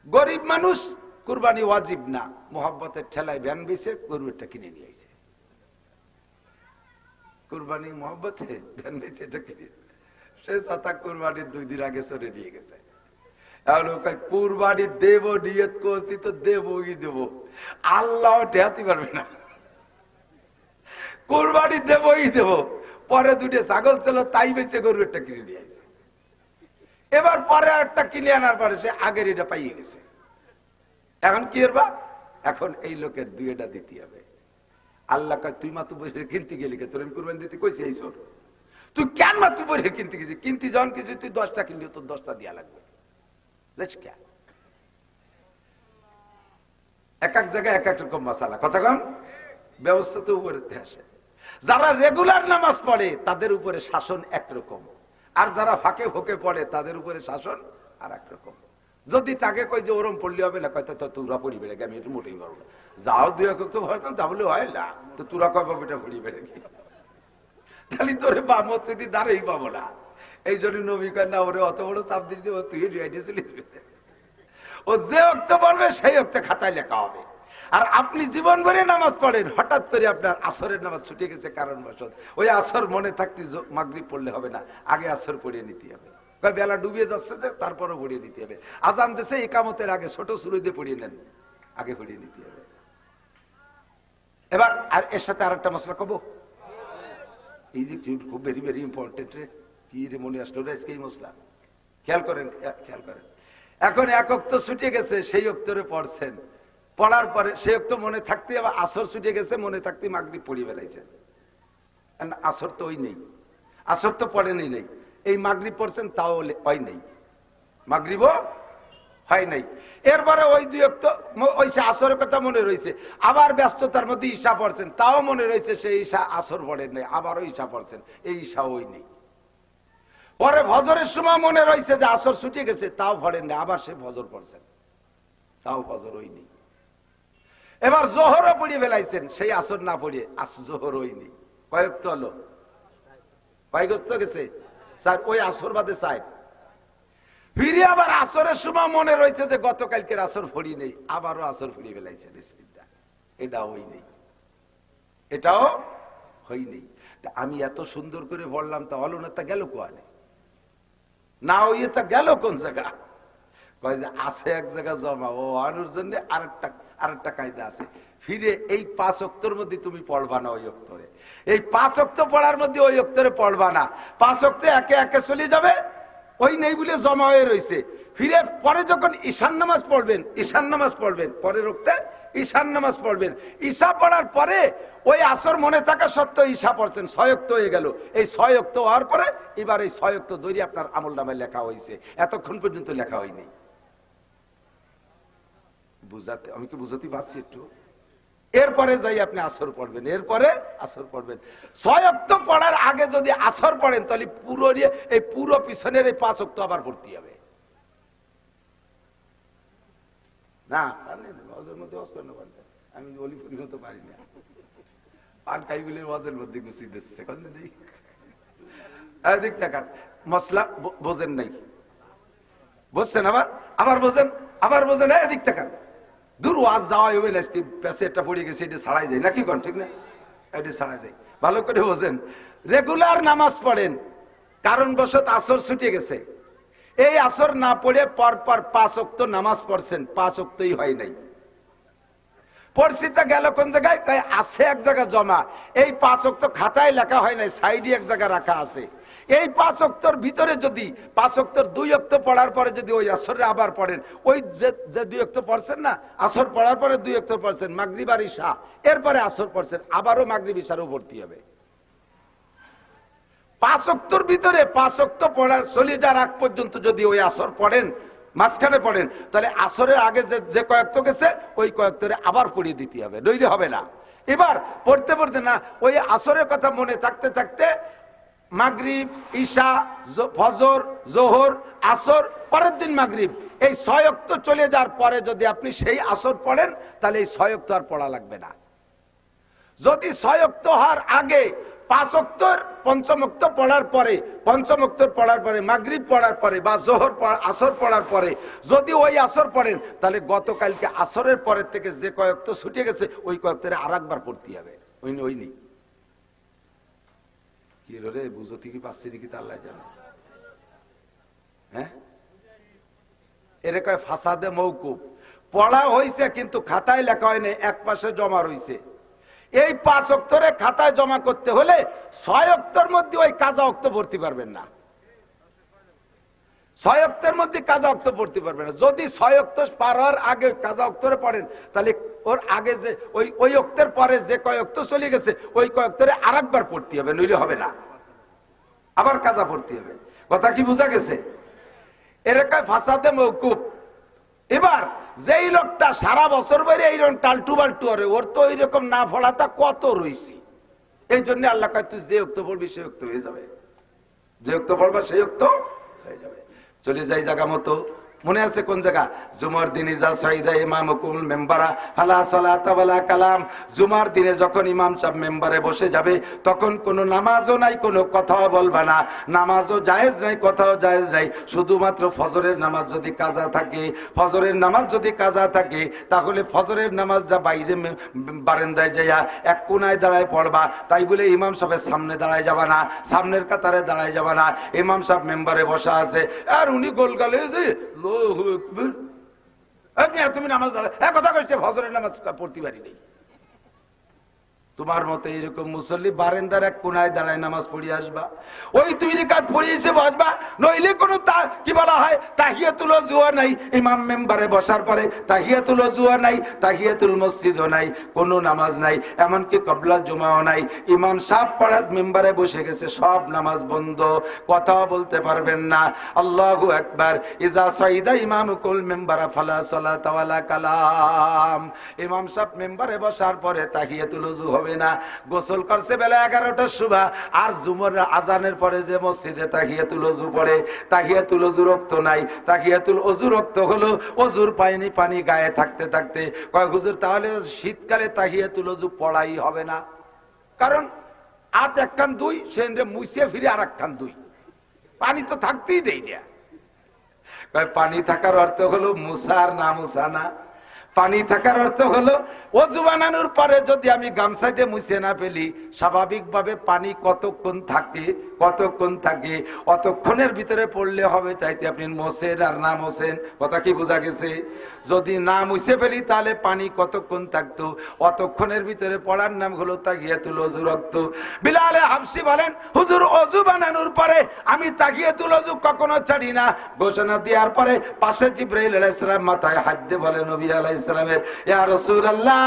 গরিব মানুষ, কুরবানি ওয়াজিব না, মোহাব্বতের ঠেলায় ভ্যান বেছে গরুটা কিনে নিয়ে আইছে। কুরবানি মোহাব্বতে ভ্যান বেছে এটা কিনে, সে সাথা কুরবানির 2 দিন আগে সরে নিয়ে গেছে। কুরবানি দেব, নিয়ত করছি তো দেবই দেব, আল্লাহ ঠেয়াতে পারবে না। কুরবানি দেবই দেব, পরে 2টা ছাগল ছিল তাই বেছে গরু একটা কিনে নিয়ে আসে। এবার পরে একটা কিনে আনার পরে সে আগের এটা পাইয়ে গেছে। এখন কি করবা? এখন এই লোকের 2টা দিতে হবে। আল্লাহ কয় তুই মাতু বসে কিনতে গেলি কে? তোর আমি কুরবানি দিতে কইছি এই সর, তুই কেন মাতু বসে কিনতে গেছিস? কিনতে যখন কিছু তুই 10টা কিনলি, তোর 10টা দেওয়া লাগবে। এক এক জায়গায় এক এক রকম মশালা, কথা কম ব্যবস্থা তো উপরে আসে। যারা রেগুলার নামাজ পড়ে তাদের উপরে শাসন একরকম, আর যারা ফাঁকে ফোকে পড়ে তাদের উপরে শাসন আর একরকম। যদি তাকে কই যে ওরম পড়লে হবে না, কয় তো তোরা পড়ি বেড়ে আমি একটু মোটেই পারবো না, যাও 2 একক তো ভরতাম তাহলে হয় না, তো তোরা কয় পাবো এটা পড়ি বেড়ে কি? তাহলে তোরে বা মসজিদে দাঁড়াই পাবো না। এই জন্য নবী কয় না ওরে অত বড় চাপ দিস, তুই রিয়াইটে চলে যাবে। ও যে অক্ত পড়বে সেই অক্তে খাতায় লেখা হবে। আর আপনি জীবন ভরে নামাজ পড়েন, হঠাৎ করে আপনার আসরের নামাজ ছুটে গেছে কারণবশত, ওই আসর মনে থাকতে মাগরিব পড়লে হবে না, আগে আসর পড়িয়ে নিতে হবে। বেলা ডুবিয়ে যাচ্ছে যে তারপরও পড়িয়ে নিতে হবে। আজান দেশে ইকামতের আগে ছোট শুরু দিয়ে পড়িয়ে নেন, আগে পড়িয়ে নিতে হবে। এবার আর এর সাথে আর একটা মশলা কব, এই যে খুব ভেরি ভেরি ইম্পর্টেন্ট রে, কি রে মনে আসলো রে আজকে এই মশলা, খেয়াল করেন খেয়াল করেন। এখন এক অক্ত ছুটে গেছে, সেই অক্তরে পড়ছেন, পড়ার পরে সেই অক্ত মনে থাকতে আবার আসর ছুটে গেছে, মনে থাকতে মাগরিব পড়িয়ে ফেলাইছেন। আসর তো ওই নেই, আসর তো পড়েনি নেই, এই মাগরিব পড়ছেন তাও হয় নেই, মাগরিবও হয় নাই। এরপরে ওই 2 অক্ত ওই আসরের কথা মনে রয়েছে, আবার ব্যস্ততার মধ্যে ঈশা পড়ছেন, তাও মনে রয়েছে সেই ঈশা আসর পড়েন নাই, আবারও ঈশা পড়ছেন, এই ঈশা ওই নেই। পরে ফজরের সময় মনে রয়েছে যে আসর ছুটে গেছে, তাও পড়েন না, আবার সে ফজর পড়ছেন, তাও ফজর ওই নেই। এবার জোহরও পড়িয়ে ফেলাইছেন, সেই আসর না পড়িয়ে জোহর ওই নেই। কয়েক তো হলো, কয়েকস্ত গেছে স্যার, ওই আসর বাদে সাহেব। ফিরে আবার আসরের সময় মনে রয়েছে যে গতকালকের আসর ফড়ি নেই, আবারও আসর ফড়িয়ে ফেলাইছেন, এটাও ওই নেই, এটাও হই নেই। আমি এত সুন্দর করে বললাম, তা হলো না, তা গেল কোয়ানে না, ওই তা গেল কোন জায়গা? কয় যে আছে এক জায়গা জমা, ও আনুর জন্য আরেকটা কায়দা আছে। ফিরে এই 5 অক্তর মধ্যে তুমি পড়বা না ওই অক্তরে, এই 5 অক্ত পড়ার মধ্যে ওই অক্তরে পড়বা না, 5 অক্তে একে একে চলে যাবে, ওই নেই বলে জমা হয়ে রয়েছে। ফিরে পরে যখন ঈশান নামাজ পড়বেন, ঈশান নামাজ পড়বেন, পরের অক্তে ঈশান নামাজ পড়বেন, ঈশা পড়ার পরে ওই আসর মনে থাকা সত্ত্বেও ঈশা পড়ছেন, 6 অক্ত হয়ে গেল। এই 6 অক্ত হওয়ার পরে এবার এই 6 অক্ত দৈরি আপনার আমল নামায় লেখা হয়েছে, এতক্ষণ পর্যন্ত লেখা হয়নি। বুঝাতে আমি কি বুঝাতে পারছি একটু? এরপরে যাই আপনি আসর পড়বেন, এরপরে আসর পড়বেন। 6 অক্ত পড়ার আগে যদি আসর পড়েন, তাহলে পুরো পিছনের এই 5 অক্ত আবার ভর্তি হবে না। আমি অলিপুরি হতে পারি না, পান কাইগুলির ওয়াজের মধ্যে গুছিয়ে দিচ্ছে, দিক দেখান মশলা বোঝেন নাই, বুঝছেন? আবার বোঝেন, আবার বোঝেন, এদিক দেখান। দূর ওয়াজ যাওয়া হবে না, প্যাসেটটা পড়ে গেছে, এটা ছাড়াই যায় নাকি কোন, ঠিক না? এটা ছাড়াই যায়, ভালো করে বোঝেন। রেগুলার নামাজ পড়েন, কারণবশত আসর ছুটে গেছে, এই আসর না পড়ে পরপর 5 অক্ত নামাজ পড়ছেন, 5 অক্তই হয় নাই। পরিচিত গেল কোন জায়গায়? আছে এক জায়গা জমা, এই 5 অক্ত খাতায় লেখা হয় নাই, সাইডে এক জায়গা রাখা আছে। এই 5 অক্তর ভিতরে যদি 5 অক্তর 2 অক্ত পড়ার পরে যদি ওই আসরে আবার পড়েন, ওই যে 2 অক্ত পড়ছেন না, আসর পড়ার পরে 2 অক্ত পড়ছেন, মাগরিব আর ঈশা, এরপরে আসর পড়ছেন, আবারও মাগরিব ঈশারও ভর্তি হবে। 5 অক্তর ভিতরে 5 অক্ত পড়ার চলে যাওয়ার আগ পর্যন্ত যদি ওই আসর পড়েন, মাঝখানে পড়েন, তাহলে আসরের আগে যে কয়েকত গেছে ওই কয়েকতরে আবার পড়িয়ে দিতে হবে, নইলে হবে না। এবার পড়তে পড়তে না, ওই আসরের কথা মনে থাকতে থাকতে মাগরিব, ঈশা, ফজর, জোহর, আসর, পরের দিন মাগরিব, এই 6 অক্ত চলে যাওয়ার পরে যদি আপনি সেই আসর পড়েন, তাহলে এই 6 অক্ত আর পড়া লাগবে না। যদি 6 অক্ত হওয়ার আগে 5 ওয়াক্তর পঞ্চম ওয়াক্ত পড়ার পরে, পঞ্চম ওয়াক্ত পড়ার পরে, মাগরিব পড়ার পরে বা জোহর আসর পড়ার পরে যদি ওই আসর পড়েন, তাহলে গতকালকে আসরের পরের থেকে যে কয় ওয়াক্ত ছুটে গেছে ওই কয়েকটারে আরেকবার পড়তে হবে। ওই নেই কি রে, বুঝতে কি পাচ্ছি নাকি তা আল্লাহ জানে। হ্যাঁ, এর কয় ফাসাদে মওকুফ। পড়া হয়েছে কিন্তু খাতায় লেখা হয় নাই, এক পাশে জমা রয়েছে। এই 5 ওয়াক্তরে খাতায় জমা করতে হলে 6 ওয়াক্তের মধ্যে ওই কাজা ওয়াক্ত পড়তে পারবেন না। 6 ওয়াক্তের মধ্যে কাজা ওয়াক্ত পড়তে পারবেন না। যদি 6 ওয়াক্ত পার হওয়ার আগে কাজা ওয়াক্তরে পড়েন, তাহলে ওর আগে যে ওই ওয়াক্তের পরে যে কয় ওয়াক্ত চলে গেছে ওই কয় ওয়াক্তরে আরেকবার পড়তে হবে, নইলে হবে না, আবার কাজা পড়তে হবে। কথা কি বোঝা গেছে? এর কয় ফাসাদে মওকুফ। এবার যেই লোকটা সারা বছর বাইরে এইরকম টালটু বাল্টু করে, ওর তো এইরকম না পড়াটা কত রয়েছে। এই জন্য আল্লাহ কয় তুই যে ওক্ত পড়বি সে ওক্ত হয়ে যাবে, যে ওক্ত পড়বা সেই ওক্ত হয়ে যাবে। চলে যাই জায়গা মতো। মনে আছে কোন জায়গা? জুমার দিনে যা সাইদা ইমামুকুল মেম্বারা ফালা সালাতা ওয়ালা কালাম। জুমার দিনে যখন ইমাম সাহেব মেম্বারে বসে যাবে তখন কোনো নামাজও নাই, কোনো কথাও বলবা না। নামাজও জায়েজ নাই, কথাও জায়েজ নাই। শুধুমাত্র ফজরের নামাজ যদি কাজা থাকে, ফজরের নামাজ যদি কাজা থাকে, তাহলে ফজরের নামাজটা বাইরে বারান্দায় যাইয়া এক কোনায় দাঁড়ায় পড়বা। তাই বলে ইমাম সাহেবের সামনে দাঁড়ায় যাবা না, সামনের কাতারে দাঁড়ায় যাবা না। ইমাম সাহেব মেম্বারে বসা আছে আর উনি গোলগালে যে তুমি নামাজ কথা কইছে ফজরের নামাজ পড়তে পারি নাই। তোমার মতে এরকম মুসল্লি বারান্দার এক কোনায় দাঁড়ায় নামাজ পড়িয়ে আসবা, ওই 2 রাকাত পড়িয়েছে বসবা। নইলে কোনো কি বলা হয় তাহিয়াতুল ওযুও নাই, ইমাম মেম্বারে বসার পরে তাহিয়াতুল ওযুও নাই, তাহিয়াতুল মসজিদও নাই, কোনো নামাজ নাই, এমনকি কবলাল জুমাও নাই। ইমাম সাহেব পড়ার মেম্বারে বসে গেছে, সব নামাজ বন্ধ, কথাও বলতে পারবেন না। আল্লাহু আকবার। ইজা সাইদা ইমামুকুল মেম্বারা ফালা সালাতা ওয়ালা কালাম। ইমাম সাহেব মেম্বারে বসার পরে তাহিয়াতুল ওযু হবে না। গোসল করছে বেলা 11টার সময়, আর জুমার আজানের পরে যে মসজিদে তাহিয়াতুল ওযু পড়ে, তাহিয়াতুল ওযু রক্ত নাই। তাহিয়াতুল ওযু রক্ত হলো ওযুর পানি গায়ে থাকতে থাকতে। কয় হুজুর তাহলে শীতকালে তাহিয়াতুল ওযু পড়াই হবে না, কারণ আত একখান 2 সেন্ডে মুছে ফিরে আর একখান 2, পানি তো থাকতেই দেই না। কয় পানি থাকার অর্থ হলো মুসার না মুসা না। পানি থাকার অর্থ হলো ওযু বানানোর পরে যদি আমি গামছা দিয়ে মুছে না ফেলি, স্বাভাবিকভাবে পানি কতক্ষণ থাকে অতক্ষণের ভিতরে পড়লে হবে। তাইতে আপনি মোছেন আর না মোছেন, কথা কি বোঝা গেছে? যদি না মুছে ফেলি তাহলে পানি কতক্ষণ থাকতো, অতক্ষণের ভিতরে পড়ার নাম হলো তাহিয়াতুল ওযু রক্ত। বিলাল হাবশী বলেন হুজুর ওযু বানানোর পরে আমি তাহিয়াতুল ওযু কখনো ছাড়ি না। ঘোষণা দেওয়ার পরে পাশে জিবরাইল আলাইহিস সালাম মাথায় হাত দিয়ে বলে নবী আলাইহিস সালামের, ইয়া রাসূলুল্লাহ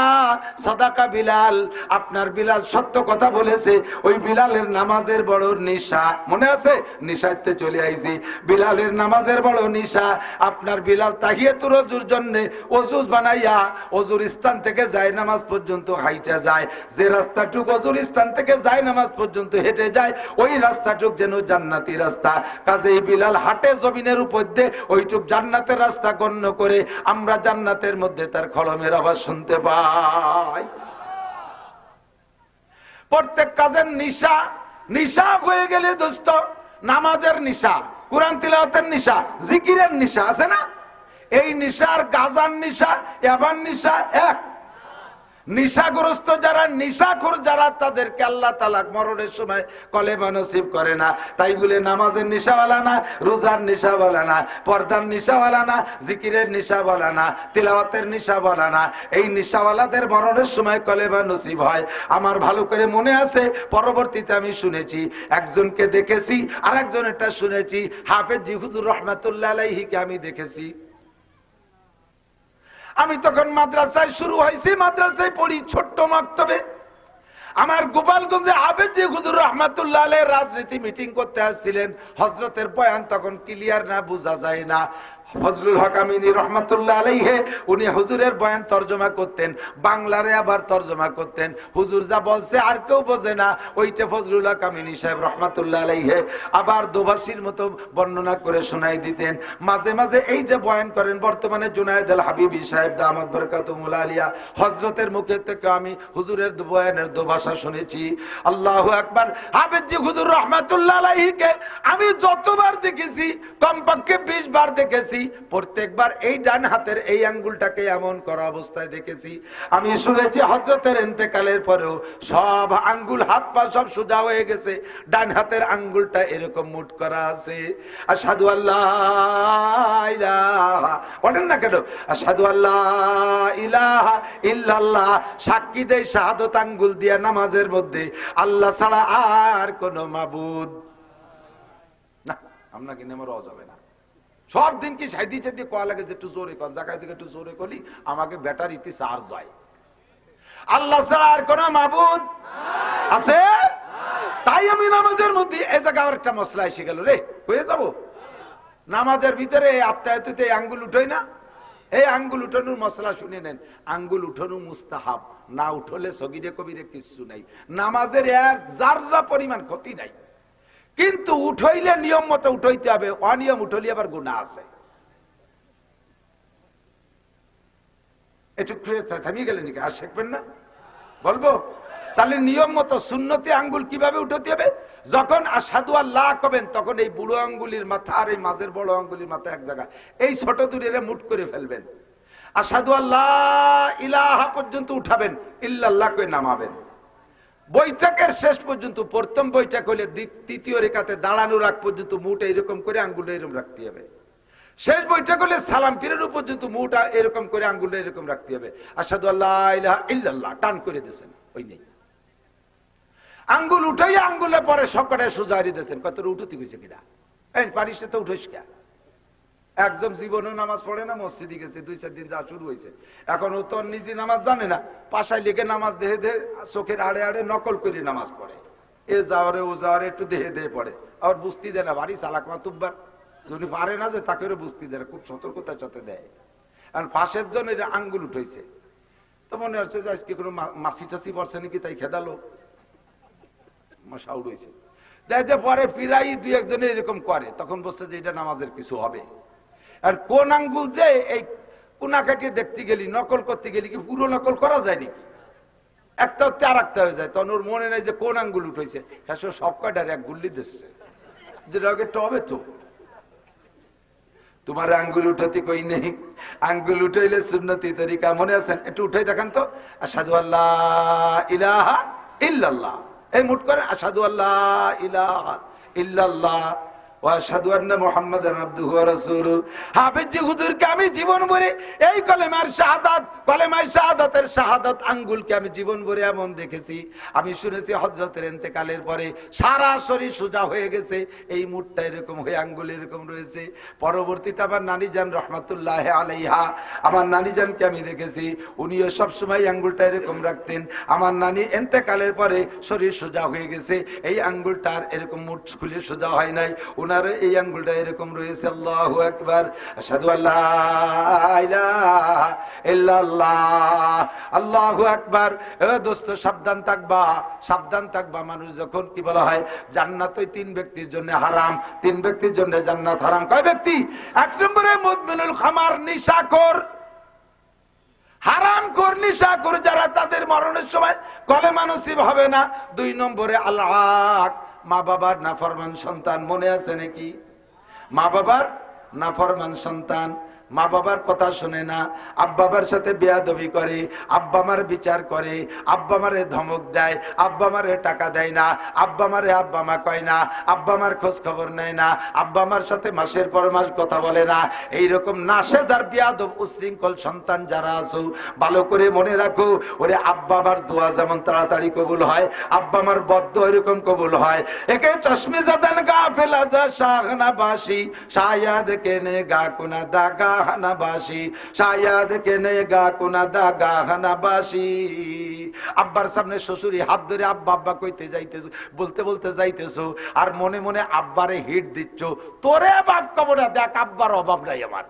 সাদাকা বিলাল, আপনার বিলাল সত্য কথা বলেছে। ওই বিলালের নামাজের বড় নিশা, মনে আছে? নিশাতে চলে আইছি, বিলালের নামাজের বড় নিশা। আপনার বিলাল তাহিয়াতুল ওযুর জন্য ওযু বানাইয়া ওযুর স্থান থেকে যায় নামাজ পর্যন্ত হাইটা যায়। যে রাস্তাটুক ওযুর স্থান থেকে যায় নামাজ পর্যন্ত হেঁটে যায়, ওই রাস্তাটুক যেন জান্নাতি রাস্তা। কাজেই বিলাল হাঁটে জমিনের উপর দিয়ে, ওইটুক জান্নাতের রাস্তা গণ্য করে আমরা জান্নাতের মধ্যে তার খলমের আওয়াজ শুনতে পাই। প্রত্যেক কাজের নিশা হয়ে গেলে দোস্ত, নামাজের নিশা, কুরআন তিলাওয়াতের নিশা, জিকিরের নিশা আছে না? এই নিশার গাজার নিশা এবার নিশা এক। নিশাগ্রস্ত যারা, নিশাখোর যারা, তাদেরকে আল্লাহ তাআলা মরণের সময় কলেমা নসিব করে না। তাই বলে নামাজের নিশাওয়ালা না, রোজার নিশাওয়ালা না, পর্দার নিশাওয়ালা না, জিকিরের নিশাওয়ালা না, তিলাওয়াতের নিশাওয়ালা না। এই নিশাওয়ালাদের মরণের সময় কলেমা নসিব হয়। আমার ভালো করে মনে আছে, পরবর্তীতে আমি শুনেছি, একজনকে দেখেছি আর একজনেরটা শুনেছি। হাফেজ জি হুজুর রহমাতুল্লাহ আলাইহিকে আমি দেখেছি। আমি তখন মাদ্রাসায় শুরু হয়েছি, মাদ্রাসায় পড়ি ছোট্ট মাক্তবে। আমার গোপালগঞ্জে হাফেজ জি হুজুর রহমাতুল্লাহ আলাইহি রাজনীতি মিটিং করতে আসছিলেন। হযরতের বয়ান তখন ক্লিয়ার না, বোঝা যায় না। ফজলুল হক আমিনী রহমাতুল্লাহ আলাইহি উনি হুজুরের বয়ান তরজমা করতেন, বাংলারে আবার তরজমা করতেন। হুজুর যা বলছে আর কেউ বোঝে না, ওইটা ফজলুল হক আমিনী সাহেব রহমাতুল্লাহ আলাইহি আবার দোভাষীর মতো বর্ণনা করে শোনাই দিতেন। মাঝে মাঝে এই যে বয়ান করেন বর্তমানে জুনায়েদ আল হাবিবি সাহেব দামাত বরকাতুহুল আলিয়া হযরতের মুখে থেকে আমি হুজুরের বয়ানের দোভাষা শুনেছি। আল্লাহু আকবার। হাফেজ হুজুর রহমাতুল্লাহ আলাইহিকে আমি যতবার দেখেছি কমপক্ষে 20 বার দেখেছি, প্রত্যেকবার এই ডান হাতের এই আঙ্গুলটাকে এমন করা অবস্থায় দেখেছি। আমি শুনেছি হযরতের ইন্তেকালের পরেও সব আঙ্গুল হাত পা সব সোজা হয়ে গেছে, ডান হাতের আঙ্গুলটা এরকম মুঠ করা আছে। আশহাদু আল্লা ইলাহা, বলেন না কেন আশহাদু আল্লা ইলাহা ইল্লাল্লাহ, সাক্ষী দেই শাহাদত আঙ্গুল দিয়া নামাজের মধ্যে আল্লাহ ছাড়া আর কোনো মাবুদ না। আপনাকে নেমে রওয়া যাবে না। সব দিন কি সাইদি চাইদি কোয়া লাগে যে একটু জোরে কর, জায়গায় জায়গায় একটু জোরে করলি আমাকে ব্যাটারিতে চার্জ হয়। আল্লাহ ছাড়া আর কোন মাবুদ আছে? তাই আমি নামাজের মধ্যে এই জায়গায় আর একটা মশলা এসে গেল রে, হয়ে যাব নামাজের ভিতরে আত্মায়াতিতে আঙ্গুল উঠোই না, এই আঙ্গুল উঠানোর মশলা শুনে নেন। আঙ্গুল উঠানো মুস্তাহাব, না উঠলে সগিরে কবিরে কিছু নাই, নামাজের এর যাররা পরিমাণ ক্ষতি নাই, কিন্তু উঠাইলে নিয়ম মতো উঠাইতে হবে, অনিয়ম উঠলে আবার গুনাহ আছে। একটু থামিয়ে গেলেন নাকি, আর শিখবেন না বলবো? তাহলে নিয়ম মতো সুন্নতি আঙ্গুল কিভাবে উঠাতে হবে? যখন আশহাদু আল্লাহ কবেন তখন এই বুড়ো আঙ্গুলির মাথা আর এই মাঝের বড় আঙ্গুলির মাথা এক জায়গা, এই ছোট দূরে মুঠ করে ফেলবেন। আশহাদু আল্লাহ ইলাহা পর্যন্ত উঠাবেন, ইল্লাল্লাহ কই নামাবেন। বৈঠকের শেষ পর্যন্ত, প্রথম বৈঠক হলে তৃতীয় রেখাতে দাঁড়ানোর আগ পর্যন্ত মুঠ এরকম করে আঙ্গুলটা এরকম রাখতে হবে। শেষ বৈঠক হলে সালাম ফিরানো পর্যন্ত মুঠটা এরকম করে আঙ্গুলটা এরকম রাখতে হবে। আশহাদু আল্লাহ ইলাহা ইল্লাল্লাহ টান করে দিয়েছেন, ওই নেই আঙ্গুল উঠাই আঙ্গুলে পরে সবকটা সুজারি দিয়েছেন। কত উঠতে গেছে কিনা এই পারিস তো উঠেস কে? একজন জীবনেও নামাজ পড়ে না, মসজিদে গেছে 2-4 দিন যা শুরু হয়েছে, এখন ও তো নিজে নামাজ জানে না, পাশায় লেগে নামাজ দেহে দেহে চোখের আড়ে আড়ে নকল করে নামাজ পড়ে, এ যাওয়ারে ও যাওয়ারে একটু দেহে দেহে পড়ে, আবার বুঝতে দেয় না, বাড়ি চালাক মাতুব্বার যদি পারে না যে তাকে বুঝতে দেয় না, খুব সতর্কতার সাথে দেয়। আর পাশের জন এর আঙ্গুল উঠেছে, তো মনে হচ্ছে যে আজকে কোনো মাসি টাসি পড়ছে নাকি, তাই খেদালো মশা উড়েছে। দেখ যে পরে পিরাই 2-1 জনে এরকম করে, তখন বলছে যে এটা নামাজের কিছু হবে। আর কোন আঙ্গুল যে এই কোনা কাটিয়ে দেখতে গেলি, নকল করতে গেলি, কি পুরো নকল করা যায় নাকি? একটা হতে আর একটা হয়ে যায়, তখন ওর মনে নেই যে কোন আঙ্গুল উঠেছে, হ্যাঁ সব কয়টার এক গুল্লি দিচ্ছে, যেটা একটা হবে তো। তোমার আঙ্গুল উঠাতে কই নেই, আঙ্গুল উঠাইলে সুন্নতি তরিকা মনে আছেন? একটু উঠাই দেখান তো। আশহাদু আল্লাহ ইলাহা ইল্লাল্লাহ, এই মুঠ করে আশহাদু আল্লাহ ইলাহা ইল্লাল্লাহ ওয়া আশহাদু আন্না মুহাম্মাদান আবদুহু ওয়া রাসূলুহু। হাফেজ হুজুরকে আমি জীবন ভরে এই কলেমার শাহাদাত, কলেমায়ে শাহাদাতের শাহাদাত আঙ্গুলকে আমি জীবন ভরে এমন দেখেছি। আমি শুনেছি হযরতের ইন্তেকালের পরে সারা শরীর সোজা হয়ে গেছে, এই মুঠটা এরকম হয়ে আঙ্গুল এরকম রয়েছে। পরবর্তীতে আমার নানি জান রহমাতুল্লাহ আলাইহা, আমার নানি জানকে আমি দেখেছি, উনিও সবসময় আঙ্গুলটা এরকম রাখতেন। আমার নানি ইন্তেকালের পরে শরীর সোজা হয়ে গেছে, এই আঙ্গুলটার এরকম মুঠ খুলে সোজা হয় নাই, ওনার এই আঙ্গুলটা এরকম রয়েছে। আল্লাহু আকবার। আশহাদু আল্লা ইলাহা ইল্লাল্লাহ। আল্লাহু আকবার। এ দোস্ত সাবধান থাকবা, সাবধান থাকবা। মানুষ যখন কি বলা হয় জান্নাত ওই 3 ব্যক্তির জন্য হারাম, 3 ব্যক্তির জন্য জান্নাত হারাম। কয় ব্যক্তি? 1 নম্বরে মুদমিনুল খামার, নিশাখোর, হারামখোর নিশাখোর যারা, তাদের মরণের সময় কলেমা নসিব হবে না। 2 নম্বরে আল আক, মা বাবার নাফরমান সন্তান। মনে আছে নাকি? মা বাবার নাফরমান সন্তান, মা বাবার কথা শুনে না, আব্বা মার সাথে বেয়াদবি করে, আব্বা মার বিচার করে, আব্বা মারে ধমক দেয়, আব্বা মারে টাকা দেয় না, আব্বা মারে আব্বা মা কয় না, আব্বা মার খোঁজ খবর নেয় না, আব্বা মার সাথে মাসের পর মাস কথা বলে না। এইরকম নাশেদার বেয়াদব উশৃঙ্খল সন্তান যারা আছো, ভালো করে মনে রাখো, ওরে আব্বা মার দোয়া যেমন তাড়াতাড়ি কবুল হয়, আব্বা মার বদ্দোয়া এরকম কবুল হয়। একে চশমে জাদান গাফিল আযা শাহনা বাসি, শায়াদ কেনে গা কুনা দাগা হানাবাসী, শায়াদ কেনেগা কোনা দাগা হানাবাসী। আব্বার সামনে শ্বশুরি হাত ধরে আব্বা আব্বা কইতে যাইতেছো, বলতে বলতে যাইতেছো, আর মনে মনে আব্বারে হিট দিচ্ছ, তোরে বাপ কবর, দেখ আব্বার অভাব নাই আমার।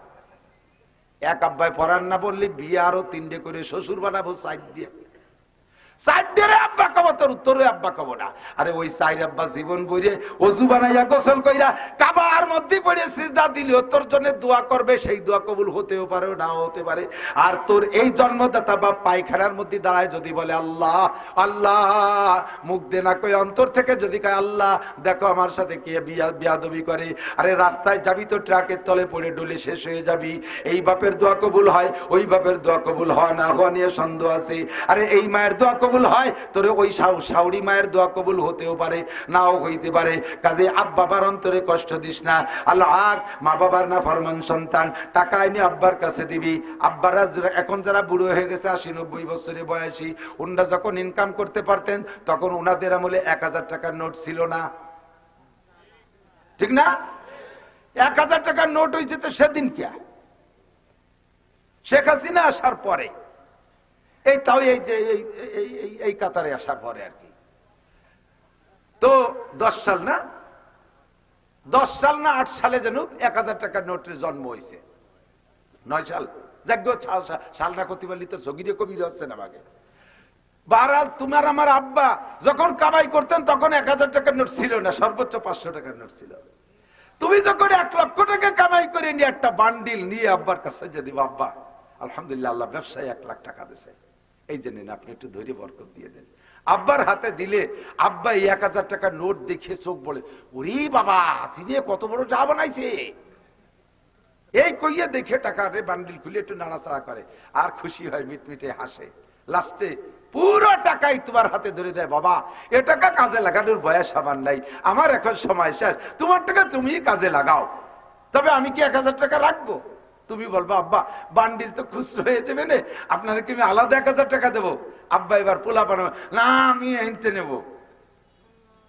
এক আব্বাই পড়ান না বললি বিয়ে আরো 3টে করে শ্বশুর বানাবো সাইড দিয়ে। সাইডের আব্বা কব তোর উত্তরে আব্বা কব না। আরে ওই সাইড আব্বা জীবন বইরে অজু বানাইয়া গোসল কইরা কাবার মধ্যে পড়ে সিজদা দিলে তোর জন্য দোয়া করবে, সেই দোয়া কবুল হতেও পারে নাও হতে পারে। আর তোর এই জন্মদাতা বাপ পায়খানার মধ্যে দাঁড়ায় যদি বলে আল্লাহ আল্লাহ, মুখ দে না কই অন্তর থেকে যদি কয় আল্লাহ দেখো আমার সাথে কে বিয়াদবি করে, আরে রাস্তায় যাবি তো ট্রাকের তলে পড়ে ডলে শেষ হয়ে যাবি। এই বাপের দোয়া কবুল হয়, ওই বাপের দোয়া কবুল হয় না হওয়া নিয়ে সন্দেহ আছে। আরে এই মায়ের দোয়া কবুল হয়, তোর ওই শাউরি মায়ের দোয়া কবুল হতেও পারে নাও হইতে পারে। কাজে আব্বার অন্তরে কষ্ট দিস না। আল্লাহ মা বাবার না ফরমান সন্তান, টাকা এনে আব্বার কাছে দিবি। আব্বারা এখন যারা বুড়ো হয়ে গেছে 80-90 বছরে বয়সী, ওনারা যখন ইনকাম করতে পারতেন তখন ওনাদের আমলে 1000 টাকার নোট ছিল না, ঠিক না? 1000 টাকার নোট হয়েছে তো সেদিন কে? শেখ হাসিনা আসার পরে, এই তাও এই যে এই কাতারে আসার পরে আর কি। তো 10 সাল না 8 সালে যেন 1000 টাকার নোটের জন্ম হয়েছে। 9 সাল যাগ্য সাল না করতে পারলি তো সগিরে কবির হচ্ছে না আমাকে। বারাল তোমার আমার আব্বা যখন কামাই করতেন তখন 1000 টাকার নোট ছিল না, সর্বোচ্চ 500 টাকার নোট ছিল। তুমি যখন 1 লক্ষ টাকা কামাই করে নিয়ে একটা বান্ডিল নিয়ে আব্বার কাছে যদি আব্বা আলহামদুলিল্লাহ আল্লাহ ব্যবসায় 1 লাখ টাকা দিছে, এই জন্য আপনি একটু ধৈর্য বরকত দিয়ে দেন। আব্বার হাতে দিলে আব্বা এই 1000 টাকার নোট দেখে চোখ বলে ওরে বাবা হাসিনে কত বড় যা বানাইছে, এই কইয়ে দেখে টাকা বান্ডিল খুলে একটু নাড়াচাড়া করে আর খুশি হয়, মিটমিটে হাসে। লাস্টে পুরো টাকাই তোমার হাতে ধরে দেয়, বাবা এ টাকা কাজে লাগানোর বয়স আমার নাই, আমার এখন সময় শেষ, তোমার টাকা তুমি কাজে লাগাও। তবে আমি কি 1000 টাকা রাখবো? তুমি বলবো আব্বা বান্ডিল তো খুচরো হয়ে যাবে না, আপনারা কি আমি আলাদা 1000 টাকা দেবো? আব্বা এবার পোলা বানাবো না, আমি এনতে নেবো,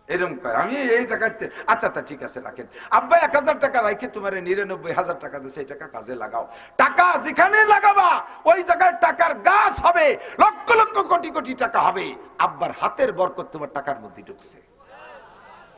এরকম কয় আমি এই জায়গাতে। আচ্ছা তা ঠিক আছে রাখেন। আব্বা 1000 টাকা রাখে তোমার 99,000 টাকা দিয়ে সেই টাকা কাজে লাগাও। টাকা যেখানে লাগাবা ওই জায়গায় টাকার গাছ হবে, লক্ষ লক্ষ কোটি কোটি টাকা হবে। আব্বার হাতের বরকত তোমার টাকার মধ্যে ঢুকছে।